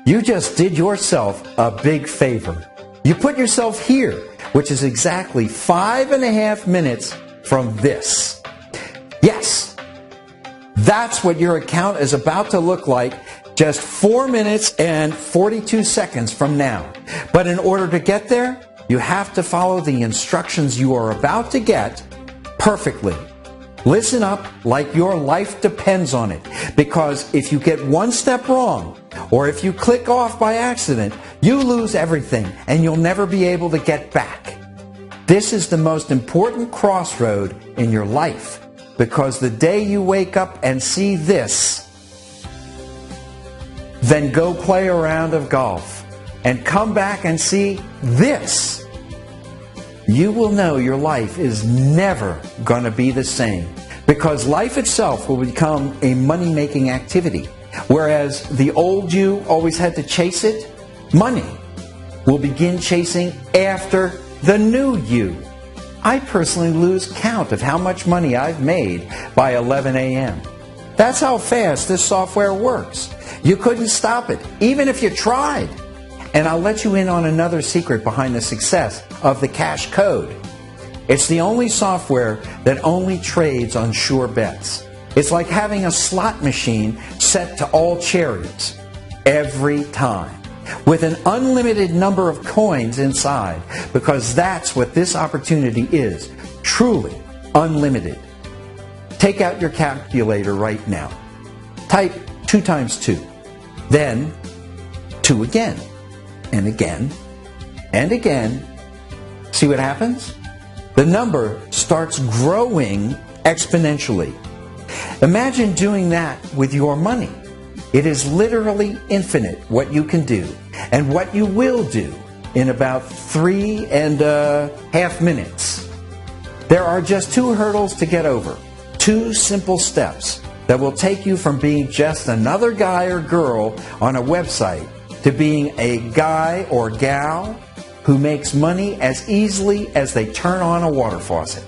You just did yourself a big favor. You put yourself here, which is exactly 5.5 minutes from this. Yes, that's what your account is about to look like just 4 minutes and 42 seconds from now. But in order to get there, you have to follow the instructions you are about to get perfectly. Listen up like your life depends on it, because if you get one step wrong, or if you click off by accident, you lose everything and you'll never be able to get back. This is the most important crossroad in your life, because the day you wake up and see this, then go play a round of golf and come back and see this, you will know your life is never going to be the same, because life itself will become a money-making activity. Whereas the old you always had to chase it, money will begin chasing after the new you. I personally lose count of how much money I've made by 11 a.m. That's how fast this software works. You couldn't stop it, even if you tried. And I'll let you in on another secret behind the success of the Cash Code. It's the only software that only trades on sure bets. It's like having a slot machine set to all cherries every time, with an unlimited number of coins inside, because that's what this opportunity is, truly unlimited. Take out your calculator right now. Type 2 times 2, then 2 again, and again, and again. See what happens? The number starts growing exponentially. Imagine doing that with your money. It is literally infinite what you can do and what you will do in about 3.5 minutes. There are just 2 hurdles to get over, 2 simple steps that will take you from being just another guy or girl on a website to being a guy or gal who makes money as easily as they turn on a water faucet.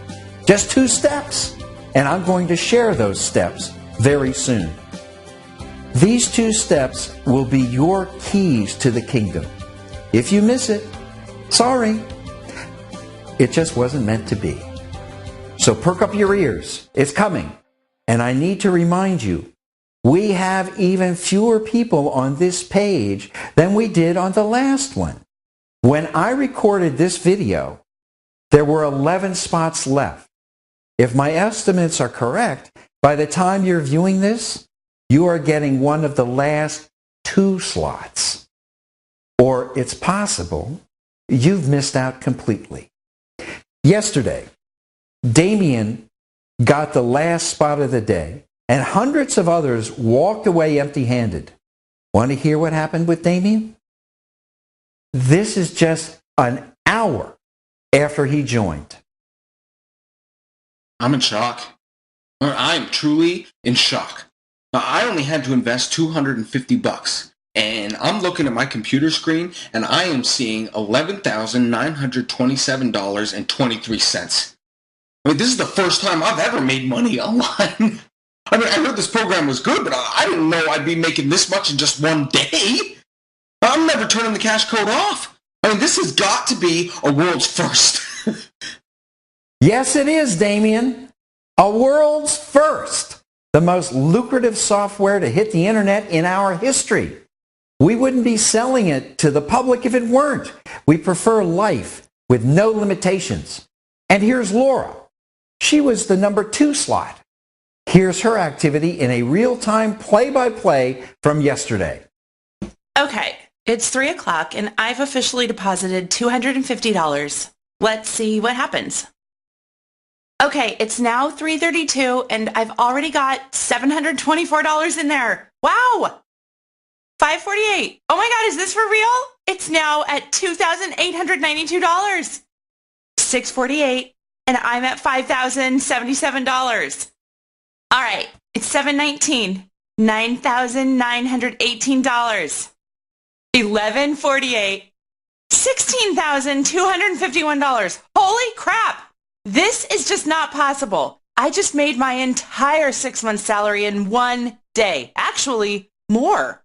Just 2 steps, and I'm going to share those steps very soon. These 2 steps will be your keys to the kingdom. If you miss it, sorry, it just wasn't meant to be. So perk up your ears, it's coming. And I need to remind you, we have even fewer people on this page than we did on the last one. When I recorded this video, there were 11 spots left. If my estimates are correct, by the time you're viewing this, you are getting one of the last 2 slots. Or it's possible you've missed out completely. Yesterday, Damien got the last spot of the day, and hundreds of others walked away empty-handed. Want to hear what happened with Damien? This is just an hour after he joined. I'm in shock. I'm truly in shock. Now, I only had to invest $250, and I'm looking at my computer screen, and I am seeing $11,927.23. I mean, this is the first time I've ever made money online. I mean, I heard this program was good, but I didn't know I'd be making this much in just one day. I'm never turning the Cash Code off. I mean, this has got to be a world's first. Yes, it is, Damien. A world's first. The most lucrative software to hit the internet in our history. We wouldn't be selling it to the public if it weren't. We prefer life with no limitations. And here's Laura. She was the number 2 slot. Here's her activity in a real-time play-by-play from yesterday. Okay, it's 3 o'clock and I've officially deposited $250. Let's see what happens. Okay, it's now 3:32 and I've already got $724 in there. Wow! 548. Oh my God, is this for real? It's now at $2,892. 648 and I'm at $5,077. All right, it's 719. $9,918. 1148. $16,251. Holy crap! This is just not possible. I just made my entire 6 month salary in one day. Actually, more.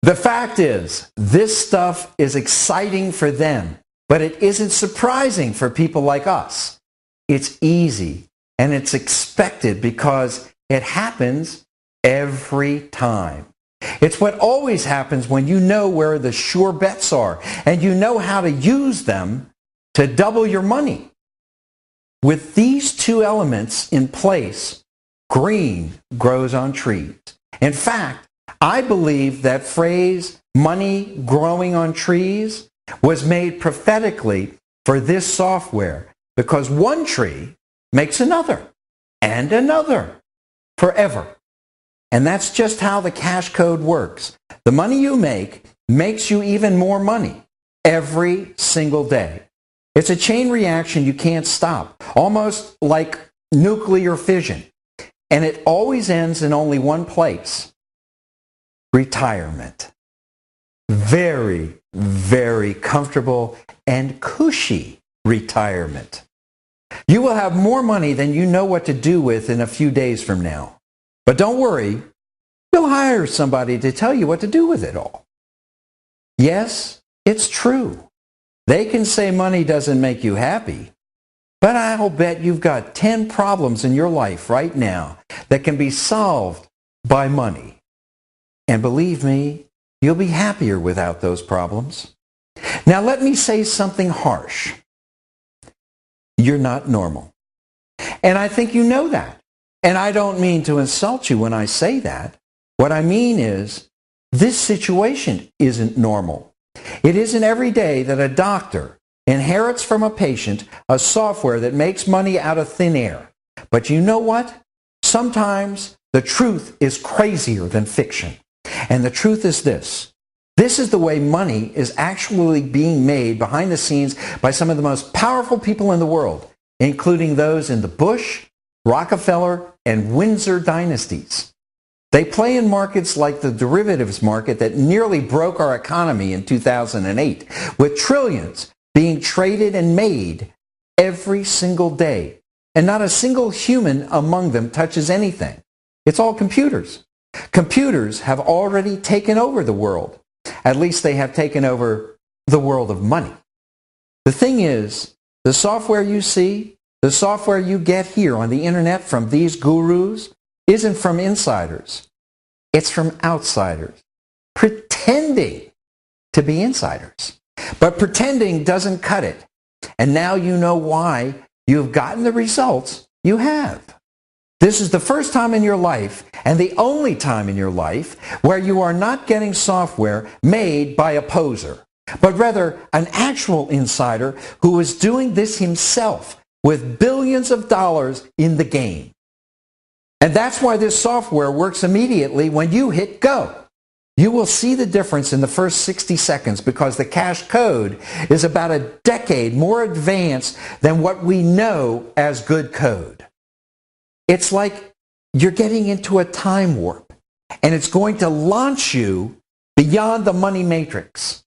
The fact is, this stuff is exciting for them, but it isn't surprising for people like us. It's easy and it's expected because it happens every time. It's what always happens when you know where the sure bets are and you know how to use them to double your money. With these two elements in place, green grows on trees. In fact, I believe that phrase, money growing on trees, was made prophetically for this software because one tree makes another and another forever. And that's just how the cash code works. The money you make makes you even more money every single day. It's a chain reaction you can't stop, almost like nuclear fission. And it always ends in only one place: retirement. Very, very comfortable and cushy retirement. You will have more money than you know what to do with in a few days from now. But don't worry, you'll hire somebody to tell you what to do with it all. Yes, it's true. They can say money doesn't make you happy, but I'll bet you've got 10 problems in your life right now that can be solved by money. And believe me, you'll be happier without those problems. Now let me say something harsh. You're not normal. And I think you know that. And I don't mean to insult you when I say that. What I mean is, this situation isn't normal. It isn't every day that a doctor inherits from a patient a software that makes money out of thin air. But you know what? Sometimes the truth is crazier than fiction. And the truth is this. This is the way money is actually being made behind the scenes by some of the most powerful people in the world, including those in the Bush, Rockefeller, and Windsor dynasties. They play in markets like the derivatives market that nearly broke our economy in 2008, with trillions being traded and made every single day. And not a single human among them touches anything. It's all computers. Computers have already taken over the world. At least they have taken over the world of money. The thing is, the software you see, the software you get here on the internet from these gurus, isn't from insiders. It's from outsiders, pretending to be insiders. But pretending doesn't cut it. And now you know why you've gotten the results you have. This is the first time in your life, and the only time in your life, where you are not getting software made by a poser, but rather an actual insider who is doing this himself with billions of dollars in the game. And that's why this software works immediately when you hit go. You will see the difference in the first 60 seconds because the cash code is about a decade more advanced than what we know as good code. It's like you're getting into a time warp, and it's going to launch you beyond the money matrix.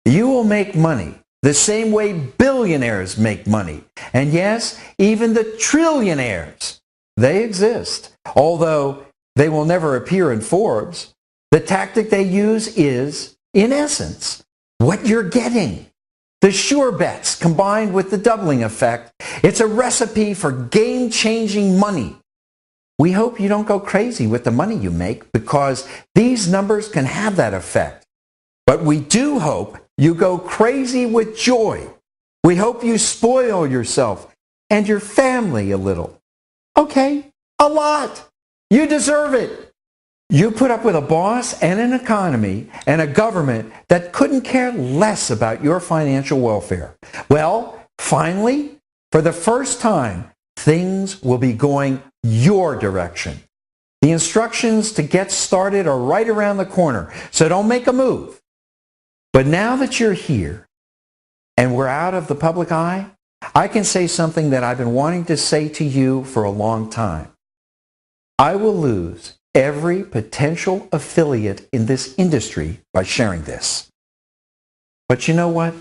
You will make money the same way billionaires make money. And yes, even the trillionaires, they exist. Although they will never appear in Forbes, the tactic they use is, in essence, what you're getting. The sure bets combined with the doubling effect, it's a recipe for game-changing money. We hope you don't go crazy with the money you make because these numbers can have that effect. But we do hope you go crazy with joy. We hope you spoil yourself and your family a little. Okay, a lot. You deserve it. You put up with a boss and an economy and a government that couldn't care less about your financial welfare. Well, finally, for the first time, things will be going your direction. The instructions to get started are right around the corner, so don't make a move. But now that you're here and we're out of the public eye, I can say something that I've been wanting to say to you for a long time. I will lose every potential affiliate in this industry by sharing this. But you know what?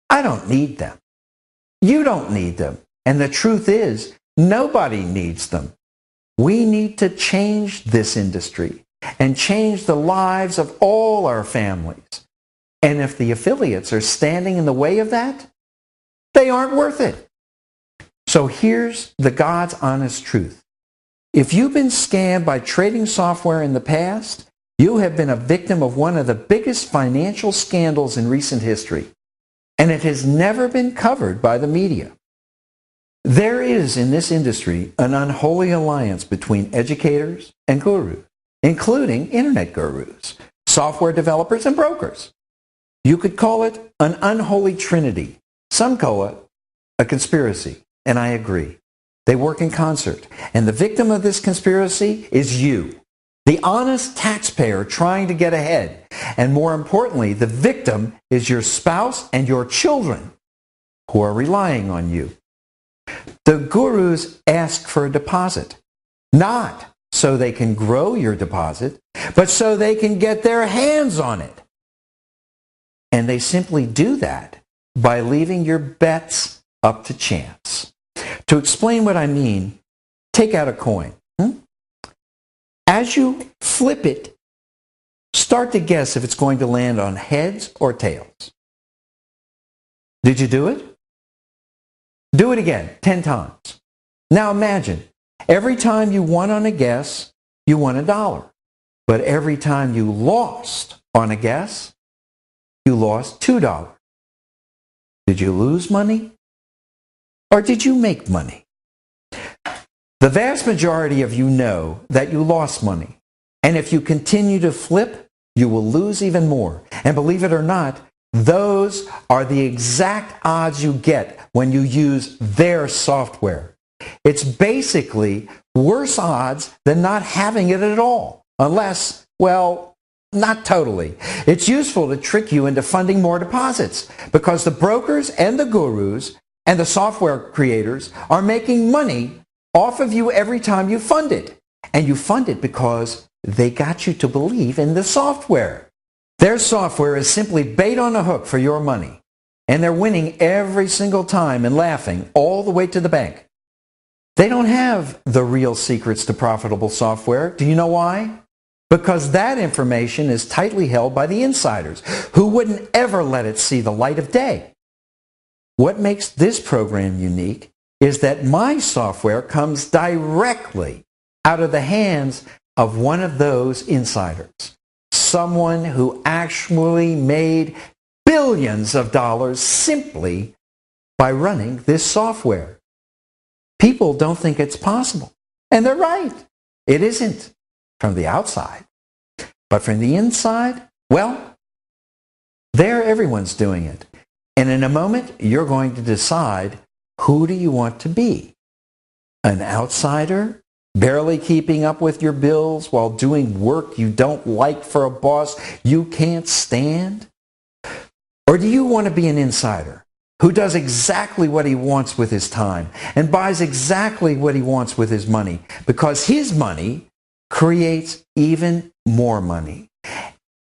I don't need them. You don't need them. And the truth is, nobody needs them. We need to change this industry. and change the lives of all our families. And if the affiliates are standing in the way of that, they aren't worth it. So here's the God's honest truth. If you've been scammed by trading software in the past, you have been a victim of one of the biggest financial scandals in recent history, and it has never been covered by the media. There is in this industry an unholy alliance between educators and gurus, including internet gurus, software developers, and brokers. You could call it an unholy trinity. Some call it a conspiracy, and I agree. They work in concert, and the victim of this conspiracy is you, the honest taxpayer trying to get ahead. And more importantly, the victim is your spouse and your children who are relying on you. The gurus ask for a deposit, not so they can grow your deposit, but so they can get their hands on it. And they simply do that by leaving your bets up to chance. To explain what I mean, take out a coin. As you flip it, start to guess if it's going to land on heads or tails. Did you do it? Do it again, 10 times. Now imagine, every time you won on a guess, you won $1. But every time you lost on a guess, you lost $2. Did you lose money? Or did you make money? The vast majority of you know that you lost money. And if you continue to flip, you will lose even more. And believe it or not, those are the exact odds you get when you use their software. It's basically worse odds than not having it at all. Unless, well, not totally. It's useful to trick you into funding more deposits because the brokers and the gurus and the software creators are making money off of you every time you fund it. And you fund it because they got you to believe in the software. Their software is simply bait on a hook for your money. And they're winning every single time and laughing all the way to the bank. They don't have the real secrets to profitable software. Do you know why? Because that information is tightly held by the insiders who wouldn't ever let it see the light of day. What makes this program unique is that my software comes directly out of the hands of one of those insiders. Someone who actually made billions of dollars simply by running this software. People don't think it's possible. And they're right. It isn't from the outside. But from the inside, well, there everyone's doing it. And in a moment, you're going to decide, who do you want to be? An outsider, barely keeping up with your bills while doing work you don't like for a boss you can't stand? Or do you want to be an insider who does exactly what he wants with his time and buys exactly what he wants with his money because his money creates even more money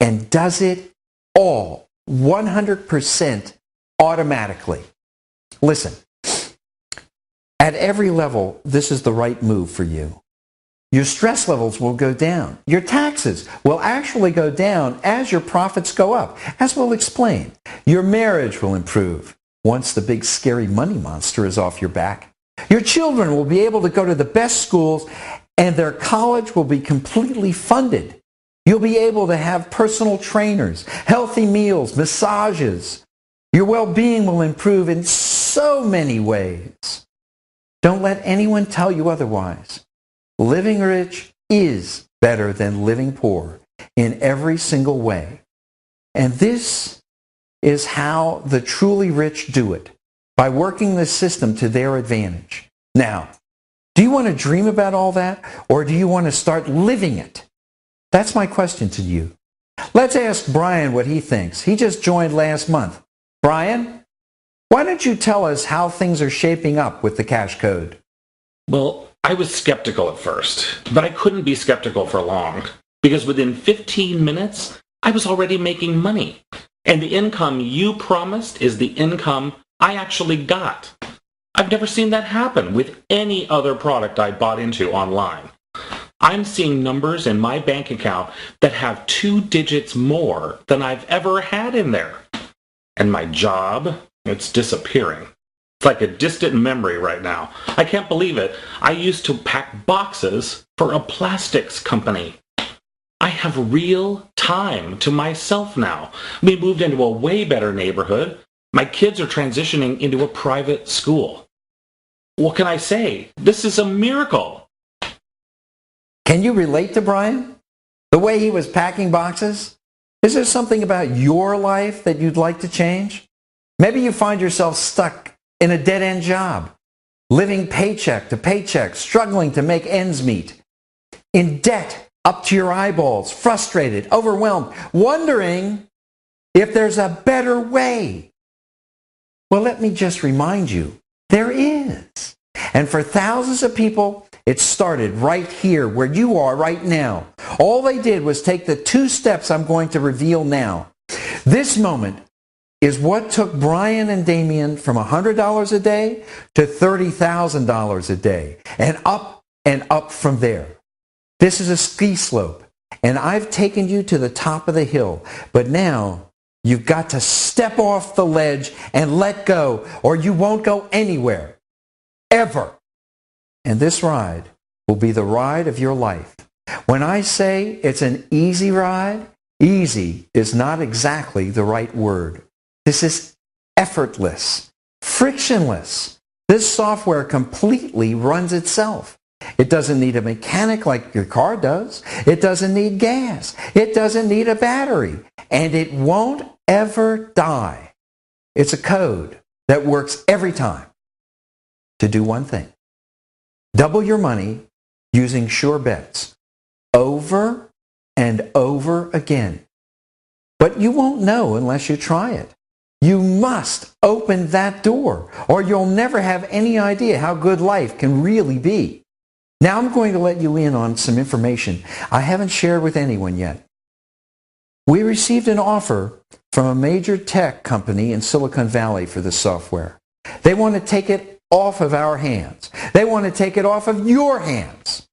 and does it all 100% automatically? Listen, at every level, this is the right move for you. Your stress levels will go down. Your taxes will actually go down as your profits go up, as we'll explain. Your marriage will improve once the big scary money monster is off your back. Your children will be able to go to the best schools and their college will be completely funded. You'll be able to have personal trainers, healthy meals, massages. Your well-being will improve in so many ways. Don't let anyone tell you otherwise. Living rich is better than living poor in every single way. And this is how the truly rich do it, by working the system to their advantage. Now, do you want to dream about all that, or do you want to start living it? That's my question to you. Let's ask Brian what he thinks. He just joined last month. Brian, why don't you tell us how things are shaping up with the cash code? Well, I was skeptical at first, but I couldn't be skeptical for long, because within 15 minutes, I was already making money. And the income you promised is the income I actually got. I've never seen that happen with any other product I bought into online. I'm seeing numbers in my bank account that have 2 digits more than I've ever had in there. And my job, it's disappearing. It's like a distant memory right now. I can't believe it. I used to pack boxes for a plastics company. I have real time to myself now. We moved into a way better neighborhood. My kids are transitioning into a private school. What can I say? This is a miracle. Can you relate to Brian? The way he was packing boxes? Is there something about your life that you'd like to change? Maybe you find yourself stuck in a dead-end job, living paycheck to paycheck, struggling to make ends meet, in debt up to your eyeballs, frustrated, overwhelmed, wondering if there's a better way. Well, let me just remind you, there is. And for thousands of people, it started right here where you are right now. All they did was take the 2 steps I'm going to reveal now. This moment is what took Brian and Damien from $100 a day to $30,000 a day, and up from there. This is a ski slope, and I've taken you to the top of the hill, but now you've got to step off the ledge and let go, or you won't go anywhere, ever. And this ride will be the ride of your life. When I say it's an easy ride, easy is not exactly the right word. This is effortless, frictionless. This software completely runs itself. It doesn't need a mechanic like your car does. It doesn't need gas. It doesn't need a battery. And it won't ever die. It's a code that works every time to do one thing. Double your money using sure bets over and over again. But you won't know unless you try it. You must open that door, or you'll never have any idea how good life can really be. Now I'm going to let you in on some information I haven't shared with anyone yet. We received an offer from a major tech company in Silicon Valley for this software. They want to take it off of our hands. They want to take it off of your hands.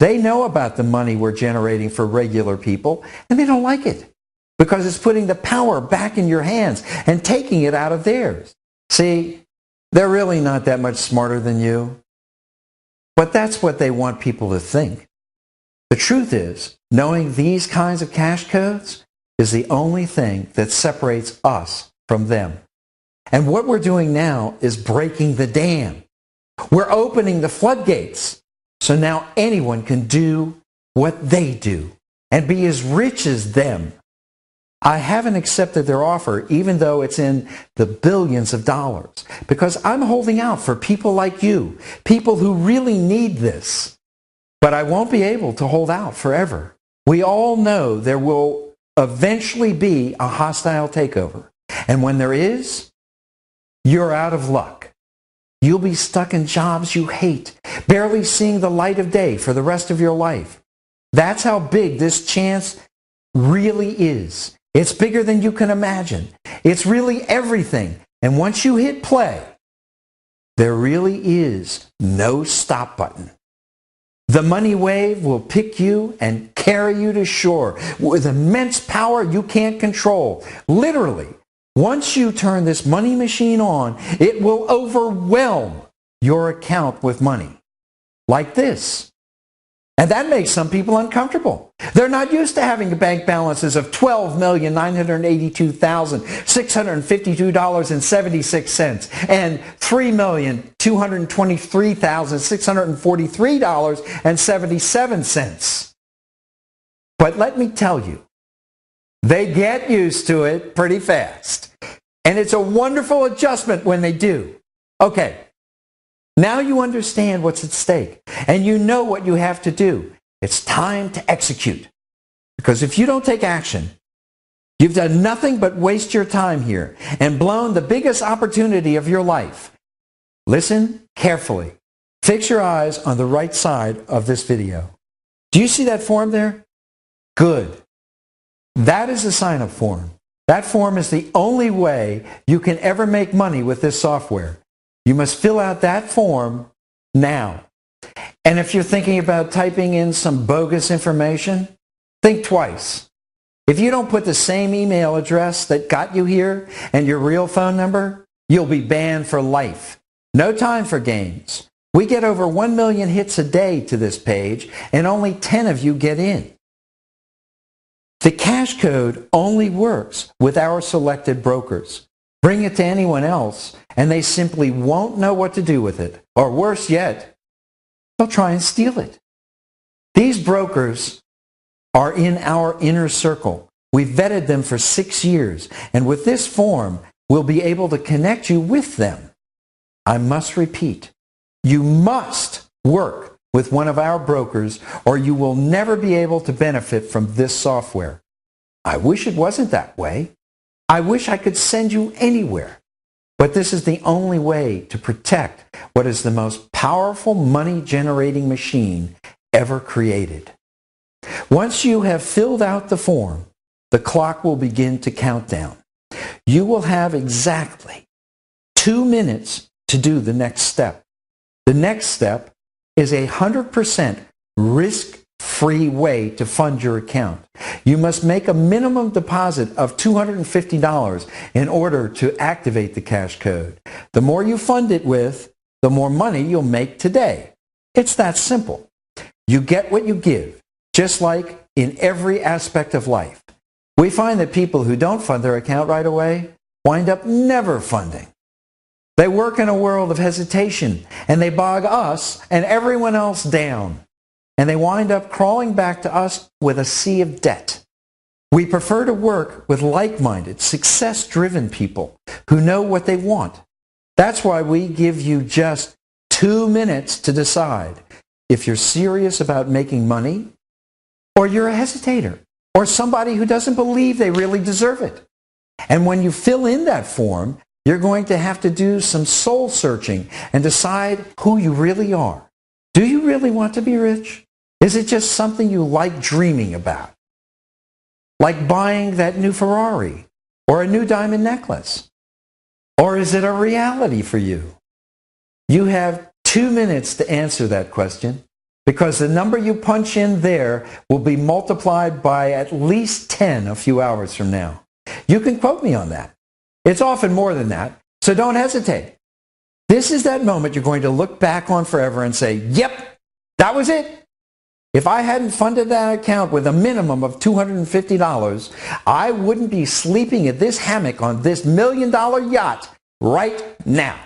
They know about the money we're generating for regular people, and they don't like it because it's putting the power back in your hands and taking it out of theirs. See, they're really not that much smarter than you, but that's what they want people to think. The truth is, knowing these kinds of cash codes is the only thing that separates us from them. And what we're doing now is breaking the dam. We're opening the floodgates so now anyone can do what they do and be as rich as them. I haven't accepted their offer, even though it's in the billions of dollars, because I'm holding out for people like you, people who really need this. But I won't be able to hold out forever. We all know there will eventually be a hostile takeover. And when there is, you're out of luck. You'll be stuck in jobs you hate, barely seeing the light of day for the rest of your life. That's how big this chance really is. It's bigger than you can imagine. It's really everything. And once you hit play, there really is no stop button. The money wave will pick you and carry you to shore with immense power you can't control. Literally, once you turn this money machine on, it will overwhelm your account with money. Like this. And that makes some people uncomfortable. They're not used to having bank balances of $12,982,652.76 and $3,223,643.77. But let me tell you, they get used to it pretty fast. And it's a wonderful adjustment when they do. Okay. Now you understand what's at stake, and you know what you have to do. It's time to execute. Because if you don't take action, you've done nothing but waste your time here and blown the biggest opportunity of your life. Listen carefully. Fix your eyes on the right side of this video. Do you see that form there? Good. That is the sign-up form. That form is the only way you can ever make money with this software. You must fill out that form now. And if you're thinking about typing in some bogus information, think twice. If you don't put the same email address that got you here and your real phone number, you'll be banned for life. No time for games. We get over 1 million hits a day to this page, and only 10 of you get in. The cash code only works with our selected brokers. Bring it to anyone else, and they simply won't know what to do with it. Or worse yet, they'll try and steal it. These brokers are in our inner circle. We've vetted them for 6 years, and with this form, we'll be able to connect you with them. I must repeat, you must work with one of our brokers, or you will never be able to benefit from this software. I wish it wasn't that way. I wish I could send you anywhere. But this is the only way to protect what is the most powerful money-generating machine ever created. Once you have filled out the form, the clock will begin to count down. You will have exactly 2 minutes to do the next step. The next step is 100% risk-free way to fund your account. You must make a minimum deposit of $250 in order to activate the cash code. The more you fund it with, the more money you'll make today. It's that simple. You get what you give, just like in every aspect of life. We find that people who don't fund their account right away wind up never funding. They work in a world of hesitation, and they bog us and everyone else down. And they wind up crawling back to us with a sea of debt. We prefer to work with like-minded, success-driven people who know what they want. That's why we give you just 2 minutes to decide if you're serious about making money, or you're a hesitator, or somebody who doesn't believe they really deserve it. And when you fill in that form, you're going to have to do some soul searching and decide who you really are. Do you really want to be rich? Is it just something you like dreaming about? Like buying that new Ferrari or a new diamond necklace? Or is it a reality for you? You have 2 minutes to answer that question, because the number you punch in there will be multiplied by at least 10 a few hours from now. You can quote me on that. It's often more than that, so don't hesitate. This is that moment you're going to look back on forever and say, yep, that was it. If I hadn't funded that account with a minimum of $250, I wouldn't be sleeping in this hammock on this $1 million yacht right now.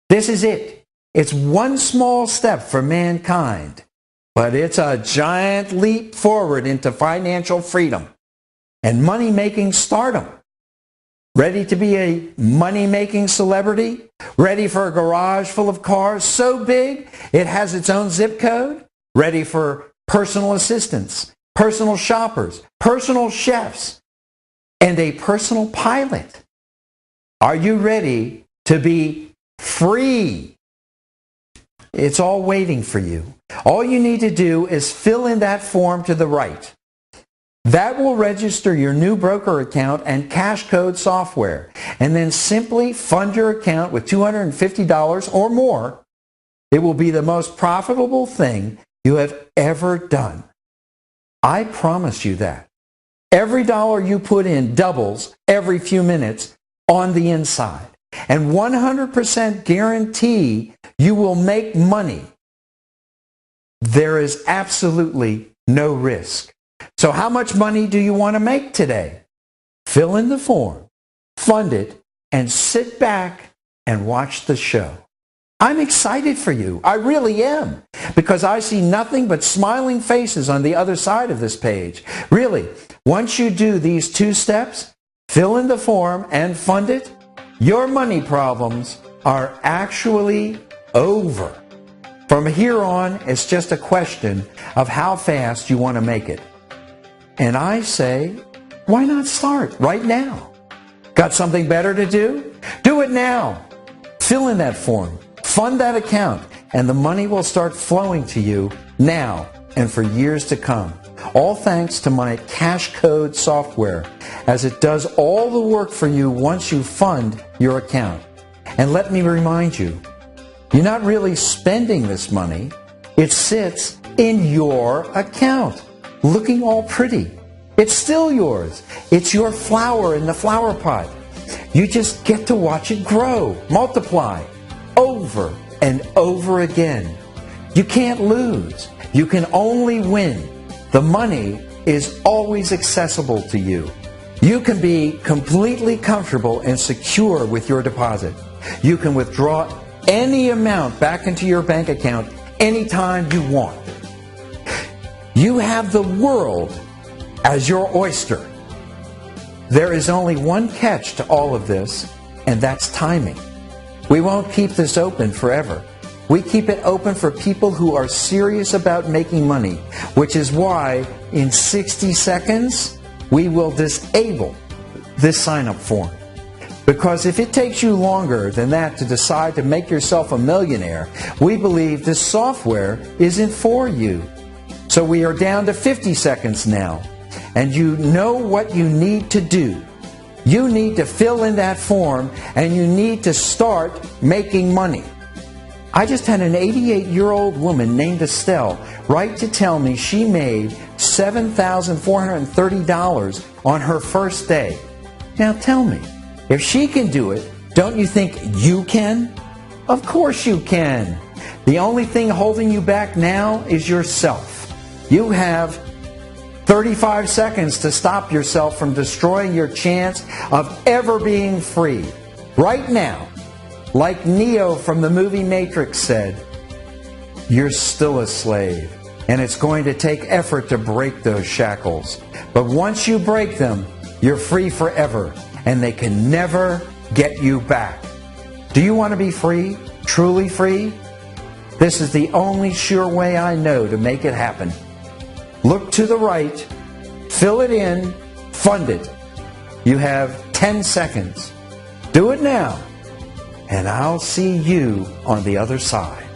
This is it. It's one small step for mankind, but it's a giant leap forward into financial freedom and money-making stardom. Ready to be a money-making celebrity? Ready for a garage full of cars so big it has its own zip code? Ready for personal assistants, personal shoppers, personal chefs, and a personal pilot? Are you ready to be free? It's all waiting for you. All you need to do is fill in that form to the right. That will register your new broker account and cash code software, and then simply fund your account with $250 or more. It will be the most profitable thing you have ever done. I promise you that. Every dollar you put in doubles every few minutes on the inside, and 100% guarantee you will make money. There is absolutely no risk. So how much money do you want to make today? Fill in the form, fund it, and sit back and watch the show. I'm excited for you. I really am, because I see nothing but smiling faces on the other side of this page. Really, once you do these 2 steps, fill in the form and fund it, your money problems are actually over. From here on, it's just a question of how fast you want to make it. And I say, why not start right now? Got something better to do? Do it now. Fill in that form, fund that account, and the money will start flowing to you now and for years to come. All thanks to my cash code software, as it does all the work for you once you fund your account. And let me remind you, you're not really spending this money, It sits in your account, looking all pretty. It's still yours. It's your flower in the flower pot. You just get to watch it grow, multiply, over and over again. You can't lose. You can only win. The money is always accessible to you. You can be completely comfortable and secure with your deposit. You can withdraw any amount back into your bank account anytime you want. You have the world as your oyster. There is only one catch to all of this, and that's timing. We won't keep this open forever. We keep it open for people who are serious about making money, which is why in 60 seconds we will disable this sign-up form. Because if it takes you longer than that to decide to make yourself a millionaire, we believe this software isn't for you. So we are down to 50 seconds now. And you know what you need to do. You need to fill in that form and you need to start making money. I just had an 88-year-old woman named Estelle write to tell me she made $7,430 on her first day. Now tell me, if she can do it, don't you think you can? Of course you can. The only thing holding you back now is yourself. You have 35 seconds to stop yourself from destroying your chance of ever being free. Right now, like Neo from the movie Matrix said, you're still a slave, and it's going to take effort to break those shackles. But once you break them, you're free forever, and they can never get you back. Do you want to be free? Truly free? This is the only sure way I know to make it happen. Look to the right, fill it in, fund it. You have 10 seconds. Do it now, and I'll see you on the other side.